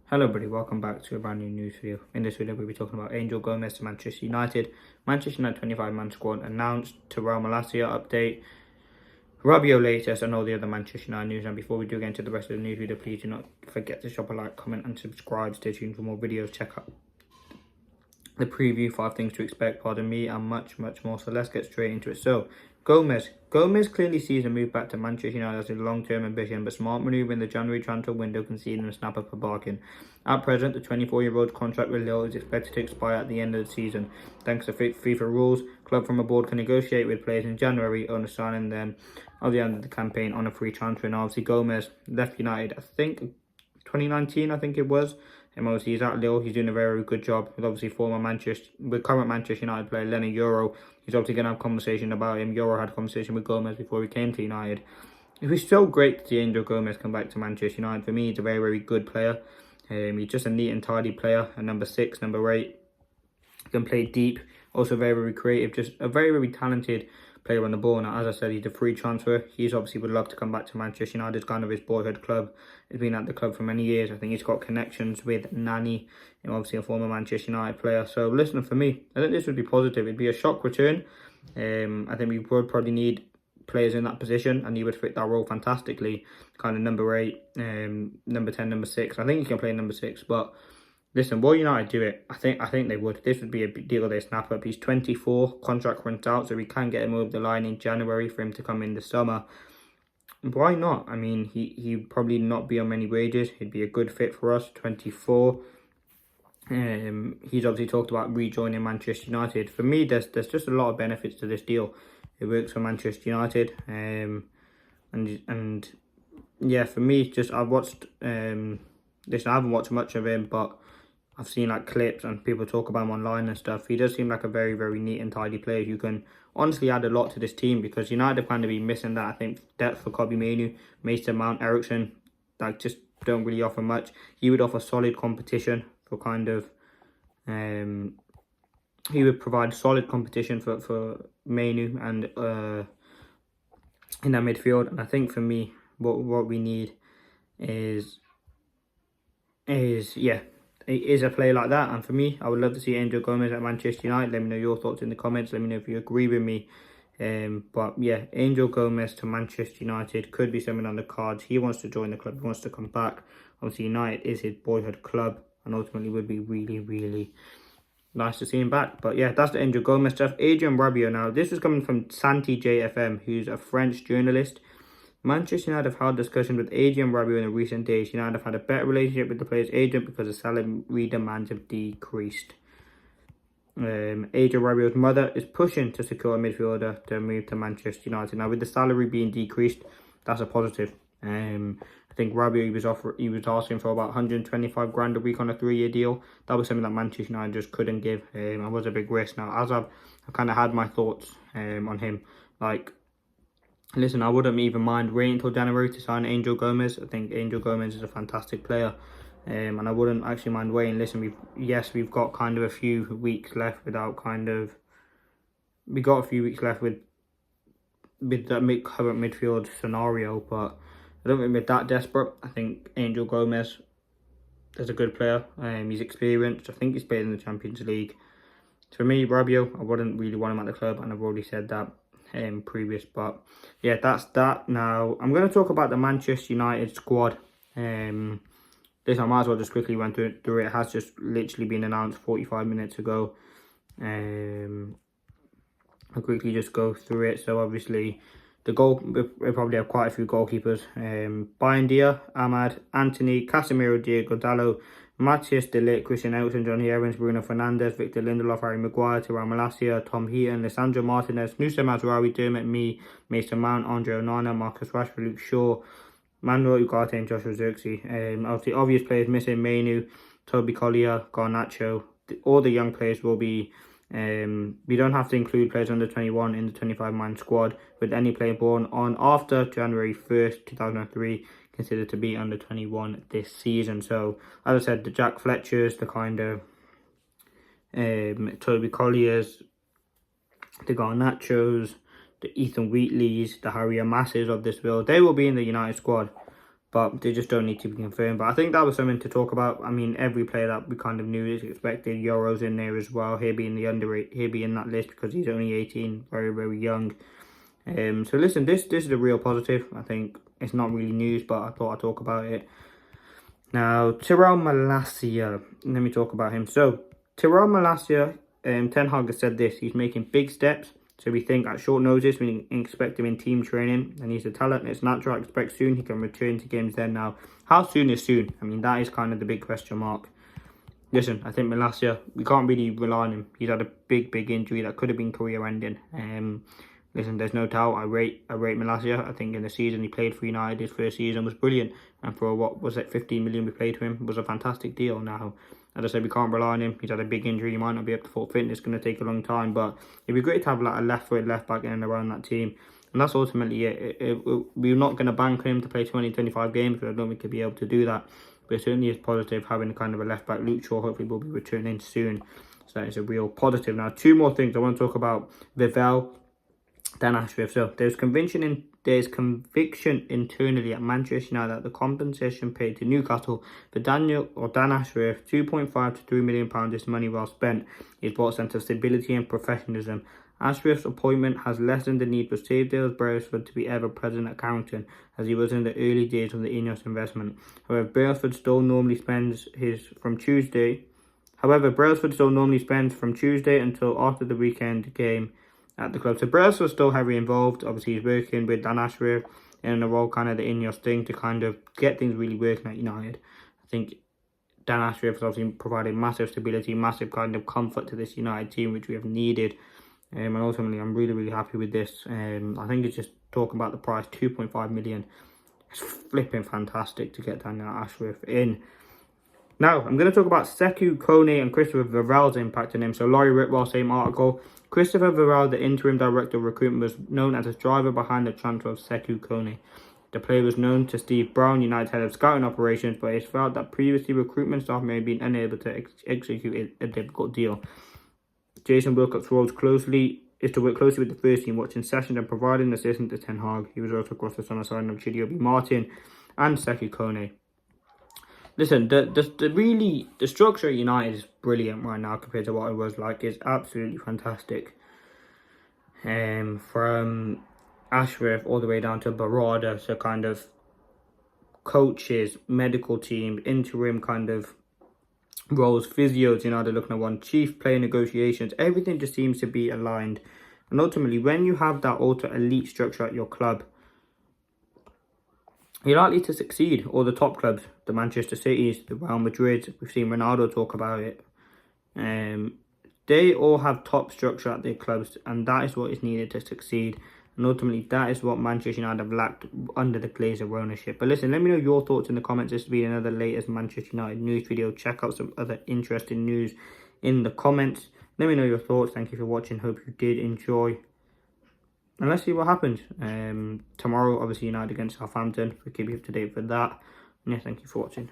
Hello everybody, welcome back to a brand new news video. In this video we'll be talking about Angel Gomez to Manchester United. Manchester United 25-man squad announced, Terrell Malacia update, RABIOT latest and all the other Manchester United news. And before we do get into the rest of the news video, please do not forget to drop a like, comment and subscribe. Stay tuned for more videos. Check out the preview, 5 things to expect, pardon me, and much more. So let's get straight into it. So Gomez clearly sees a move back to Manchester United as a long-term ambition, but smart manoeuvre in the January transfer window can see him a snap up a bargain. At present, the 24-year-old's contract with Lille is expected to expire at the end of the season. Thanks to FIFA rules, club from abroad can negotiate with players in January, only signing them at the end of the campaign on a free transfer. And obviously Gomez left United, I think 2019, I think it was. And obviously he's at Lille. He's doing a very good job with obviously current Manchester United player Lenny Euro. He's obviously going to have a conversation about him. Euro had a conversation with Gomez before he came to United. It was so great to see Angel Gomez come back to Manchester United. For me, he's a very good player. He's just a neat and tidy player. A number 6, number 8. He can play deep. Also very creative. Just a very talented player on the ball. Now, as I said, he's a free transfer. He's obviously would love to come back to Manchester United. It's kind of his boyhood club. He's been at the club for many years. I think he's got connections with Nani, obviously a former Manchester United player. So listen, for me, I think this would be positive. It'd be a shock return. I think we would probably need players in that position, and he would fit that role fantastically. Kind of number 8, number 10, number 6. I think he can play number 6, but listen, will United do it? I think they would. This would be a big deal they snap up. He's 24, contract runs out, so we can get him over the line in January for him to come in the summer. Why not? I mean, he'd probably not be on many wages. He'd be a good fit for us, 24. He's obviously talked about rejoining Manchester United. For me, there's just a lot of benefits to this deal. It works for Manchester United. And yeah, for me, just I've watched, listen, I haven't watched much of him, but I've seen like clips and people talk about him online and stuff. He does seem like a very neat and tidy player who can honestly add a lot to this team, because United kind of be missing that, I think, depth for Kobbie Mainoo, Mason Mount, Ericsson, like just don't really offer much. He would offer solid competition for kind of, he would provide solid competition for Mainoo and in that midfield. And I think for me, what we need is a player like that. And for me, I would love to see Angel Gomez at Manchester United. Let me know your thoughts in the comments. Let me know if you agree with me. But yeah, Angel Gomez to Manchester United could be something on the cards. He wants to join the club. He wants to come back. Obviously, United is his boyhood club, and ultimately would be really nice to see him back. But yeah, that's the Angel Gomez stuff. Adrien Rabiot now. This is coming from Santi JFM, who's a French journalist. Manchester United have held discussions with Adrien Rabiot in recent days. United have had a better relationship with the player's agent because the salary demands have decreased. Adrien Rabiot's mother is pushing to secure a midfielder to move to Manchester United. Now, with the salary being decreased, that's a positive. I think Rabiot, he was asking for about 125 grand a week on a 3-year deal. That was something that Manchester United just couldn't give. It was a big risk. Now, as I've kind of had my thoughts on him, like, listen, I wouldn't even mind waiting until January to sign Angel Gomez. I think Angel Gomez is a fantastic player. And I wouldn't actually mind waiting. Listen, we've got kind of a few weeks left without kind of... We got a few weeks left with the current midfield scenario, but I don't think we're that desperate. I think Angel Gomez is a good player. He's experienced. I think he's played in the Champions League. For me, Rabiot, I wouldn't really want him at the club, and I've already said that previous. But yeah, that's that. Now I'm going to talk about the Manchester United squad. This I might as well just quickly run through it. It has just literally been announced 45 minutes ago. I'll quickly just go through it. So obviously we probably have quite a few goalkeepers. Buendia, Ahmad, Anthony, Casemiro, Diego Dallo, Matthias De Ligt, Christian Eriksen, Johnny Evans, Bruno Fernandes, Victor Lindelof, Harry Maguire, Terrell Malacia, Tom Heaton, Lisandro Martinez, Nusa Mazraoui, Dermot Mee, Mason Mount, Andre Onana, Marcus Rashford, Luke Shaw, Manuel Ugarte and Joshua Zirkzee. Obviously, obvious players missing: Mainoo, Toby Collier, Garnacho. All the young players will be... we don't have to include players under 21 in the 25-man squad, with any player born on after January 1st, 2003 considered to be under 21 this season. So, as I said, the Jack Fletchers, the kind of Toby Colliers, the Garnachos, the Ethan Wheatleys, the Harry Amasses of this world, they will be in the United squad. but they just don't need to be confirmed. But I think that was something to talk about. I mean, every player that we kind of knew is expected. Euro's in there as well. He'll be in the he'll be in that list because he's only 18, very, very young. So listen, this is a real positive. I think it's not really news, but I thought I'd talk about it. Now, Tyrell Malacia, let me talk about him. So, Tyrell Malacia, Ten Hag has said this, he's making big steps. So we think at short notice, we expect him in team training, and he's a talent, it's natural. I expect soon he can return to games then. Now, how soon is soon? I mean, that is kind of the big question mark. Listen, I think Malacia, we can't really rely on him. He's had a big injury that could have been career-ending. Listen, there's no doubt, I rate Malacia. I think in the season he played for United, his first season was brilliant. And for what was it, 15 million we paid to him, was a fantastic deal. Now, as I said, we can't rely on him. He's had a big injury. He might not be up to full fitness. It's going to take a long time. But it'd be great to have like a left-footed left-back in and around that team. And that's ultimately it. We're not going to bank on him to play 20-25 games, but I don't think he'll be able to do that. But it certainly is positive having kind of a left-back. Luke Shaw hopefully will be returning soon. So that is a real positive. Now, two more things I want to talk about. Vivell, Dan Ashworth. So there's conviction internally at Manchester United that the compensation paid to Newcastle for Dan Ashworth, £2.5 to £3 million, is money well spent. He's brought a sense of stability and professionalism. Ashworth's appointment has lessened the need for Save Brailsford to be ever-present at Carrington, as he was in the early days of the Ineos investment. However, Brailsford still normally spends from Tuesday until after the weekend game at the club. So Brailsford's still heavily involved. Obviously, he's working with Dan Ashworth in a role kind of the Ineos thing to kind of get things really working at United. I think Dan Ashworth has obviously provided massive stability, massive kind of comfort to this United team, which we have needed. And ultimately, I'm really happy with this. I think it's just talking about the price, 2.5 million. It's flipping fantastic to get Dan Ashworth in. Now, I'm going to talk about Sekou Kone and Christopher Vivell's impact on him. So, Laurie Ritwell, same article. Christopher Vivell, the interim director of recruitment, was known as a driver behind the transfer of Sekou Kone. The player was known to Steve Brown, United's head of scouting operations, but it's felt that previously recruitment staff may have been unable to execute a difficult deal. Jason Wilcox is to work closely with the first team, watching sessions and providing assistance to Ten Hag. He was also across the summer side of Chidiobi Martin and Sekou Kone. Listen, the structure at United is brilliant right now compared to what it was like. It's absolutely fantastic. From Ashworth all the way down to Barada, so kind of coaches, medical team, interim kind of roles, physios, they're looking at one, chief player negotiations, everything just seems to be aligned. And ultimately, when you have that ultra elite structure at your club, you're likely to succeed. All the top clubs, the Manchester Cities, the Real Madrid, we've seen Ronaldo talk about it. They all have top structure at their clubs, and that is what is needed to succeed. And ultimately, that is what Manchester United have lacked under the Glazer ownership. But listen, let me know your thoughts in the comments. This has been another latest Manchester United news video. Check out some other interesting news in the comments. Let me know your thoughts. Thank you for watching. Hope you did enjoy. And let's see what happens. Tomorrow, obviously, United against Southampton. We'll keep you up to date for that. And yeah, thank you for watching.